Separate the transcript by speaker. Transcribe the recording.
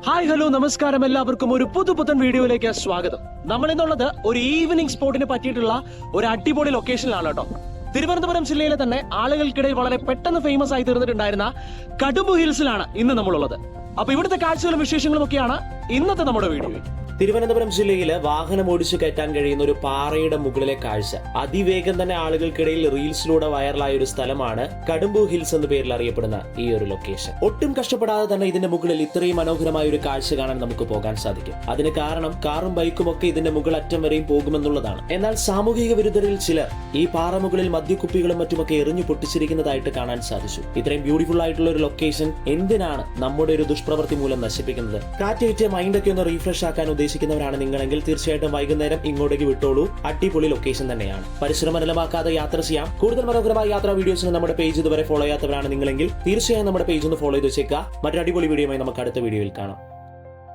Speaker 1: Hi hello നമസ്കാരം, എല്ലാവർക്കും ഒരു പുതുപുത്തൻ വീഡിയോയിലേക്ക് സ്വാഗതം. നമ്മൾ ഇന്നുള്ളത് ഒരു ഈവനിങ് സ്പോട്ടിനെ പറ്റിയിട്ടുള്ള ഒരു അടിപൊളി ലൊക്കേഷനിലാണ് കേട്ടോ. തിരുവനന്തപുരം ജില്ലയിലെ തന്നെ ആളുകൾക്കിടയിൽ വളരെ പെട്ടെന്ന് ഫേമസ് ആയി തീർന്നിട്ടുണ്ടായിരുന്ന കടുംബു ഹിൽസിലാണ് ഇന്ന് നമ്മളുള്ളത്. അപ്പൊ ഇവിടുത്തെ കാഴ്ചകളും വിശേഷങ്ങളും ഒക്കെയാണ് ഇന്നത്തെ നമ്മുടെ വീഡിയോയിൽ.
Speaker 2: തിരുവനന്തപുരം ജില്ലയിൽ വാഹനം ഓടിച്ചു കയറ്റാൻ കഴിയുന്ന ഒരു പാറയുടെ മുകളിലെ കാഴ്ച അതിവേഗം തന്നെ ആളുകൾക്കിടയിൽ റീൽസിലൂടെ വൈറലായ ഒരു സ്ഥലമാണ് കടുംബു ഹിൽസ് എന്ന പേരിൽ അറിയപ്പെടുന്ന ഈ ഒരു ലൊക്കേഷൻ. ഒട്ടും കഷ്ടപ്പെടാതെ തന്നെ ഇതിന്റെ മുകളിൽ ഇത്രയും മനോഹരമായ ഒരു കാഴ്ച കാണാൻ നമുക്ക് പോകാൻ സാധിക്കും. അതിന് കാരണം കാറും ബൈക്കും ഒക്കെ ഇതിന്റെ മുകളറ്റം വരെയും പോകുമെന്നുള്ളതാണ്. എന്നാൽ സാമൂഹിക വിരുദ്ധരിൽ ചിലർ ഈ പാറമുകളിൽ മദ്യക്കുപ്പികളും മറ്റുമൊക്കെ എറിഞ്ഞു പൊട്ടിച്ചിരിക്കുന്നതായിട്ട് കാണാൻ സാധിച്ചു. ഇത്രയും ബ്യൂട്ടിഫുൾ ആയിട്ടുള്ള ഒരു ലൊക്കേഷൻ എന്തിനാണ് നമ്മുടെ ഒരു ദുഷ്പ്രവൃത്തി മൂലം നശിപ്പിക്കുന്നത്? കാറ്റേറ്റ് മൈൻഡൊക്കെ ഒന്ന് റീഫ്രഷ് ആക്കാൻ ഉദ്ദേശിക്കുന്നവരാണ് നിങ്ങളെങ്കിൽ തീർച്ചയായിട്ടും വൈകുന്നേരം ഇങ്ങോട്ടേക്ക് വിട്ടോളൂ. അടിപൊളി ലൊക്കേഷൻ തന്നെയാണ്. പരിസരം മലിനമാക്കാതെ യാത്ര ചെയ്യാം. കൂടുതൽ മനോഹരമായ യാത്രാ വീഡിയോസിന് നമ്മുടെ പേജ് ഇതുവരെ ഫോളോ ചെയ്യാത്തവരാണ് നിങ്ങളെങ്കിൽ തീർച്ചയായും നമ്മുടെ പേജ് ഒന്ന് ഫോളോ ചെയ്ത് വെച്ചേക്കുക. മറ്റൊരു അടിപൊളി വീഡിയോയുമായി നമുക്ക് അടുത്ത വീഡിയോയിൽ കാണാം.